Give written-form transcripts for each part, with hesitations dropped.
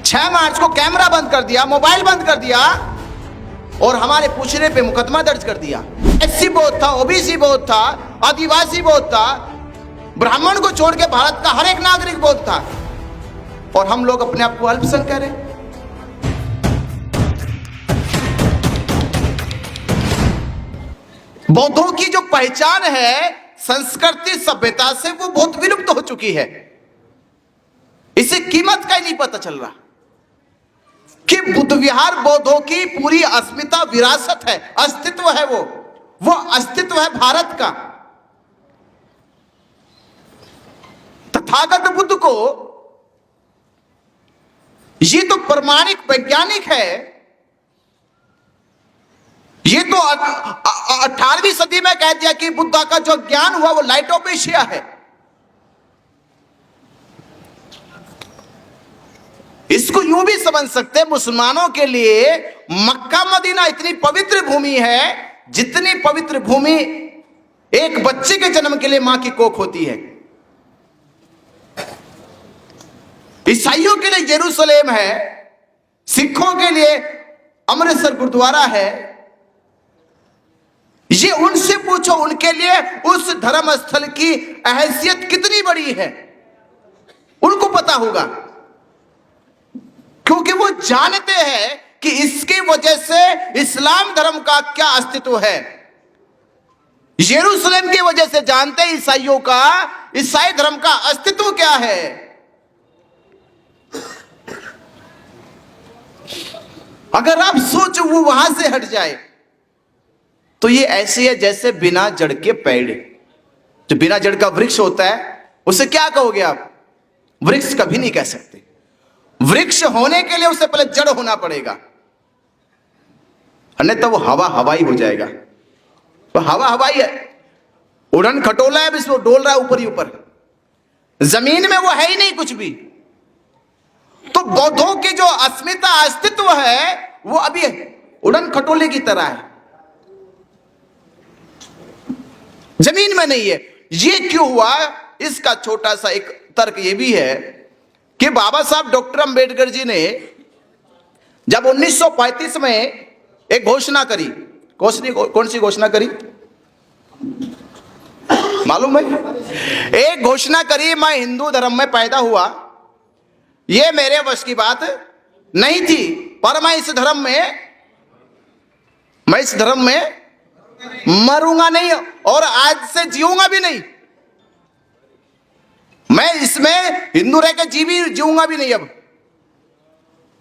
6 मार्च को कैमरा बंद कर दिया, मोबाइल बंद कर दिया और हमारे पूछने पे मुकदमा दर्ज कर दिया। एससी बहुत था, ओबीसी बहुत था, आदिवासी बहुत था, ब्राह्मण को छोड़ के भारत का हर एक नागरिक बहुत था, और हम लोग अपने आप को अल्पसंख्यक कह रहे। बौद्धों की जो पहचान है संस्कृति सभ्यता से, वो बहुत विलुप्त हो चुकी है। इसे कीमत का ही नहीं पता चल रहा कि बुद्ध विहार बौद्धों की पूरी अस्मिता, विरासत है, अस्तित्व है। वो अस्तित्व है भारत का। तथागत बुद्ध को ये तो प्रमाणिक वैज्ञानिक है, ये तो 18वीं सदी में कह दिया कि बुद्धा का जो ज्ञान हुआ वो लाइट ऑफ एशिया है। इसको यूं भी समझ सकते हैं, मुसलमानों के लिए मक्का मदीना इतनी पवित्र भूमि है जितनी पवित्र भूमि एक बच्चे के जन्म के लिए मां की कोख होती है। ईसाइयों के लिए यरूशलेम है, सिखों के लिए अमृतसर गुरुद्वारा है। ये उनसे पूछो, उनके लिए उस धर्म स्थल की अहैसियत कितनी बड़ी है, उनको पता होगा, क्योंकि वो जानते हैं कि इसकी वजह से इस्लाम धर्म का क्या अस्तित्व है। यरूशलेम की वजह से जानते हैं ईसाइयों का, ईसाई धर्म का अस्तित्व क्या है। अगर आप सोचो वो वहां से हट जाए तो ये ऐसे है जैसे बिना जड़ के पेड़। जो बिना जड़ का वृक्ष होता है उसे क्या कहोगे आप? वृक्ष कभी नहीं कह सकते। वृक्ष होने के लिए उसे पहले जड़ होना पड़ेगा, अन्यथा तो वो हवा हवाई हो जाएगा। तो हवा हवाई है, उड़न खटोला है, इसमें डोल रहा है ऊपर ही ऊपर, जमीन में वो है ही नहीं कुछ भी। तो बौद्धों की जो अस्मिता, अस्तित्व है, वो अभी उड़न खटोले की तरह है, जमीन में नहीं है। ये क्यों हुआ? इसका छोटा सा एक तर्क ये भी है कि बाबा साहब डॉक्टर अंबेडकर जी ने जब 1935 में एक घोषणा करी, कौन सी घोषणा करी मालूम है? एक घोषणा करी, मैं हिंदू धर्म में पैदा हुआ, ये मेरे वश की बात नहीं थी, पर मैं इस धर्म में मरूंगा नहीं और आज से जीऊंगा भी नहीं। मैं इसमें हिंदू रह के जीऊंगा भी नहीं।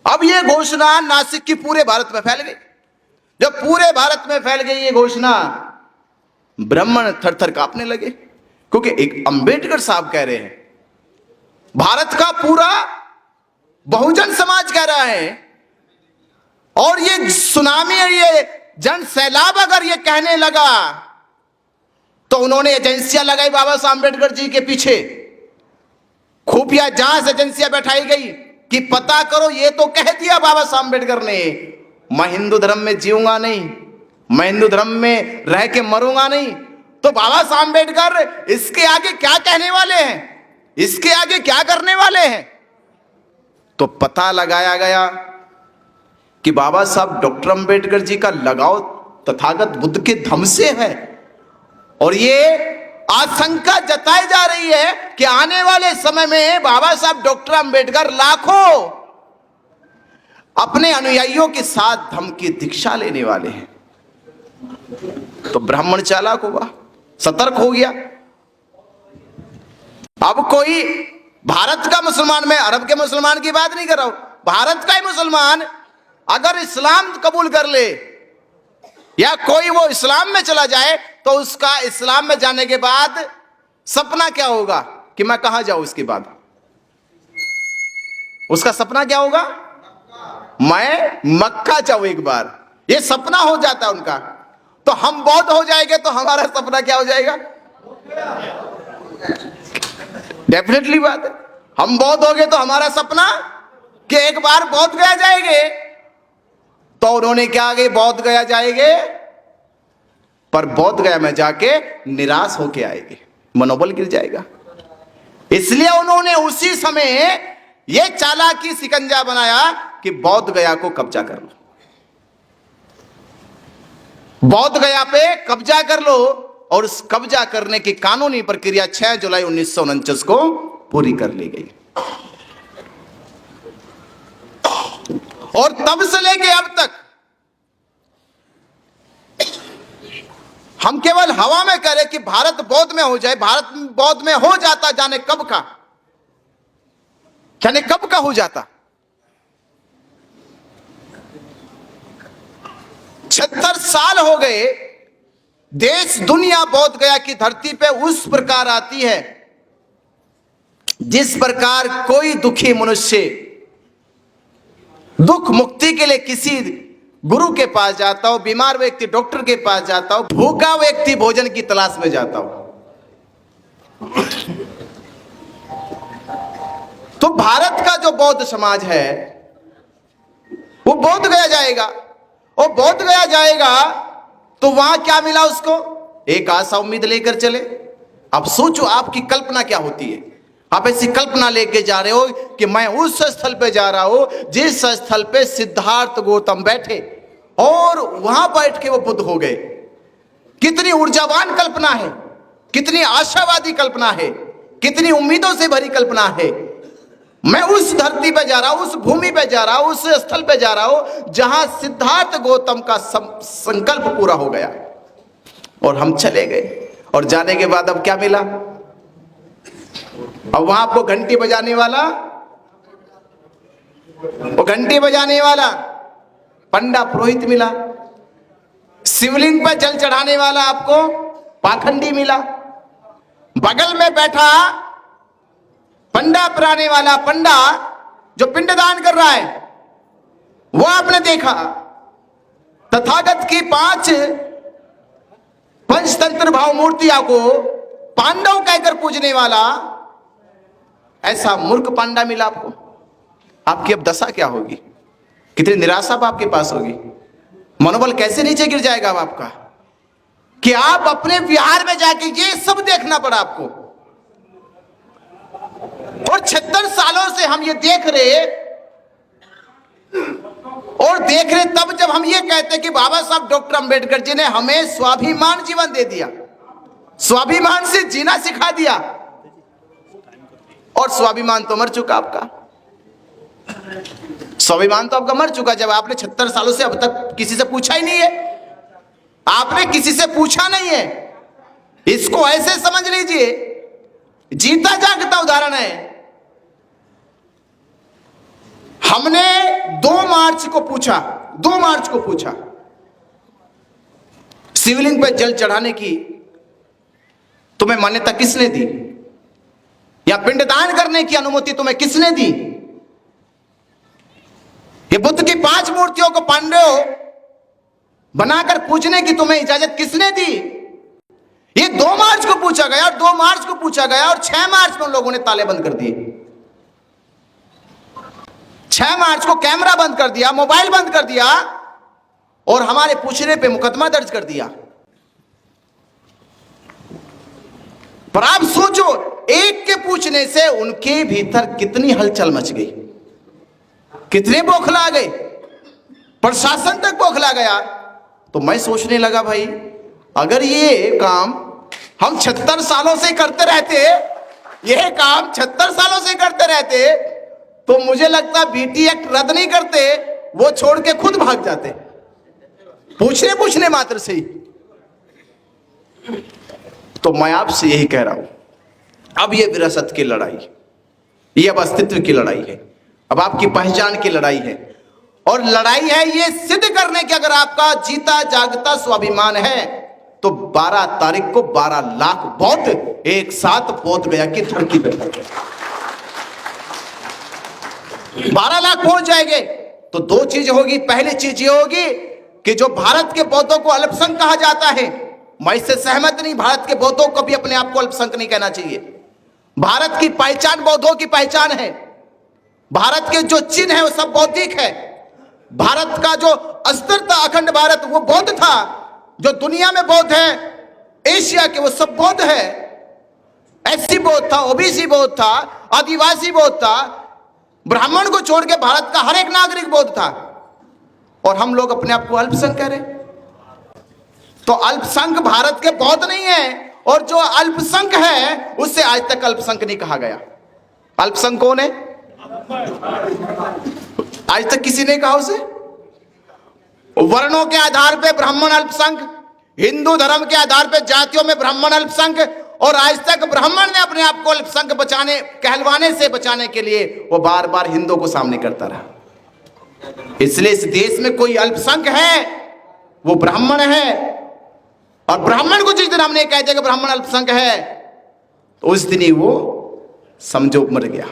अब ये घोषणा नासिक की पूरे भारत में फैल गई। जब पूरे भारत में फैल गई ये घोषणा, ब्राह्मण थर थर कांपने लगे, क्योंकि एक अंबेडकर साहब कह रहे हैं, भारत का पूरा बहुजन समाज कह रहा है, और ये सुनामी, ये जन सैलाब अगर ये कहने लगा तो उन्होंने एजेंसियां लगाई बाबा साहब अंबेडकर जी के पीछे, खुफिया जांच एजेंसियां बैठाई गई कि पता करो, ये तो कह दिया बाबा साहब अंबेडकर ने, मैं हिंदू धर्म में जीऊंगा नहीं, मैं हिंदू धर्म में रह के मरूंगा नहीं। तो बाबा साहब अंबेडकर इसके आगे क्या कहने वाले हैं, इसके आगे क्या करने वाले हैं? तो पता लगाया गया कि बाबा साहब डॉक्टर अंबेडकर जी का लगाव तथागत बुद्ध के धम से है, और ये आशंका जताई जा रही है कि आने वाले समय में बाबा साहब डॉक्टर अंबेडकर लाखों अपने अनुयायियों के साथ धम्म की दीक्षा लेने वाले हैं। तो ब्राह्मण चालाक हुआ, सतर्क हो गया। अब कोई भारत का मुसलमान, मैं अरब के मुसलमान की बात नहीं कर रहा हूं, भारत का ही मुसलमान अगर इस्लाम कबूल कर ले या कोई वो इस्लाम में चला जाए, तो उसका इस्लाम में जाने के बाद सपना क्या होगा कि मैं कहां जाऊं? इसके बाद उसका सपना क्या होगा? मैं मक्का जाऊं एक बार। ये सपना हो जाता है उनका। तो हम बौद्ध हो जाएंगे तो हमारा सपना क्या हो जाएगा? डेफिनेटली बात है, हम बौद्ध हो गए तो हमारा सपना कि एक बार बौद्ध गया जाएंगे। तो उन्होंने क्या आगे बौद्ध गया जाएंगे, पर बौद्ध गया में जाके निराश होके आएंगे, मनोबल गिर जाएगा। इसलिए उन्होंने उसी समय ये चालाकी शिकंजा बनाया कि बौद्ध गया को कब्जा कर लो, बौद्ध गया पे कब्जा कर लो, और उस कब्जा करने की कानूनी प्रक्रिया 6 जुलाई 1949 को पूरी कर ली गई। और तब से लेके अब तक हम केवल हवा में कह रहे कि भारत बौद्ध में हो जाए, भारत बौद्ध में हो जाता, जाने कब का, जाने कब का हो जाता। 76 साल हो गए, देश दुनिया बौद्ध गया की धरती पे उस प्रकार आती है जिस प्रकार कोई दुखी मनुष्य दुख मुक्ति के लिए किसी गुरु के पास जाता हो, बीमार व्यक्ति डॉक्टर के पास जाता हो, भूखा व्यक्ति भोजन की तलाश में जाता हो। तो भारत का जो बौद्ध समाज है वो बौद्ध गया जाएगा, और बौद्ध गया जाएगा तो वहां क्या मिला उसको, एक आशा उम्मीद लेकर चले। अब सोचो आपकी कल्पना क्या होती है, आप ऐसी कल्पना लेके जा रहे हो कि मैं उस स्थल पे जा रहा हूं जिस स्थल पे सिद्धार्थ गौतम बैठे और वहां बैठ के वो बुद्ध हो गए। कितनी ऊर्जावान कल्पना है, कितनी आशावादी कल्पना है, कितनी उम्मीदों से भरी कल्पना है। मैं उस धरती पे जा रहा हूं, उस भूमि पे जा रहा हूं, उस स्थल पे जा रहा हूं जहां सिद्धार्थ गौतम का संकल्प पूरा हो गया, और हम चले गए। और जाने के बाद अब क्या मिला, अब वहां आपको घंटी बजाने वाला, वो घंटी बजाने वाला पंडा पुरोहित मिला, शिवलिंग पर जल चढ़ाने वाला आपको पाखंडी मिला, बगल में बैठा पंडा पिराने वाला पंडा जो पिंडदान कर रहा है वो आपने देखा। तथागत की 5 पंचतंत्र भाव मूर्तियां को पांडव कहकर पूजने वाला ऐसा मूर्ख पांडा मिला आपको। आपकी अब दशा क्या होगी, कितनी निराशा आपके पास होगी, मनोबल कैसे नीचे गिर जाएगा अब आपका, कि आप अपने विहार में जाके ये सब देखना पड़ा आपको। और 76 सालों से हम ये देख रहे, और देख रहे तब जब हम ये कहते कि बाबा साहब डॉक्टर अंबेडकर जी ने हमें स्वाभिमान जीवन दे दिया, स्वाभिमान से जीना सिखा दिया, और स्वाभिमान तो मर चुका आपका, स्वाभिमान तो आपका मर चुका। जब आपने 76 सालों से अब तक किसी से पूछा ही नहीं है, आपने किसी से पूछा नहीं है। इसको ऐसे समझ लीजिए, जीता जागता उदाहरण है। हमने 2 मार्च को पूछा, 2 मार्च को पूछा शिवलिंग पर जल चढ़ाने की तुम्हें मान्यता किसने दी, या पिंडदान करने की अनुमति तुम्हें किसने दी, ये बुद्ध की 5 मूर्तियों को पांडव बनाकर पूजने की तुम्हें इजाजत किसने दी। ये 2 मार्च को पूछा गया, और 2 मार्च को पूछा गया, और 6 मार्च में उन लोगों ने ताले बंद कर दिए। 6 मार्च को कैमरा बंद कर दिया, मोबाइल बंद कर दिया, और हमारे पूछने पे मुकदमा दर्ज कर दिया। पर आप सोचो, एक के पूछने से उनके भीतर कितनी हलचल मच गई, कितने बौखला गए, प्रशासन तक बौखला गया। तो मैं सोचने लगा भाई, अगर ये काम हम 76 सालों से करते रहते, यह काम 76 सालों से करते रहते, तो मुझे लगता बीटी एक्ट रद्द नहीं करते, वो छोड़ के खुद भाग जाते, पूछने पूछने मात्र से ही। तो मैं आपसे यही कह रहा हूं, अब ये विरासत की लड़ाई, ये अब अस्तित्व की लड़ाई है, अब आपकी पहचान की लड़ाई है, और लड़ाई है ये सिद्ध करने की, अगर आपका जीता जागता स्वाभिमान है तो 12 तारीख को 12 लाख बौद्ध एक साथ बौद्ध गया की धरती पर 12 लाख पहुंच जाएंगे। तो 2 चीज होगी, पहली चीज ये होगी कि जो भारत के बौद्धों को अल्पसंख्यक कहा जाता है, मैं इससे सहमत नहीं, भारत के बौद्धों को भी अपने आप को अल्पसंख्यक नहीं कहना चाहिए। भारत की पहचान बौद्धों की पहचान है, भारत के जो चिन्ह है वो सब बौद्धिक है। भारत का जो अस्तित्व था, अखंड भारत, वो बौद्ध था। जो दुनिया में बौद्ध है एशिया के, वो सब बौद्ध है। एससी बौद्ध था, ओबीसी बौद्ध था, आदिवासी बौद्ध था, ब्राह्मण को छोड़ के भारत का हर एक नागरिक बौद्ध था, और हम लोग अपने आप को अल्पसंख्यक कह रहे। तो अल्पसंख्यक भारत के बौद्ध नहीं है, और जो अल्पसंख्यक है उससे आज तक अल्पसंख्यक नहीं कहा गया। अल्पसंख्यक कौन है? आज तक किसी ने कहा उसे? वर्णों के आधार पे ब्राह्मण अल्पसंख्यक, हिंदू धर्म के आधार पे जातियों में ब्राह्मण अल्पसंख्यक, और आज तक ब्राह्मण ने अपने आप को अल्पसंख्यक बचाने, कहलवाने से बचाने के लिए वो बार बार हिंदुओं को सामने करता रहा। इसलिए इस देश में कोई अल्पसंख्यक है वो ब्राह्मण है, और ब्राह्मण को जिस दिन हमने कह दिया कि ब्राह्मण अल्पसंख्यक है, तो उस दिन ही वो समझो मर गया।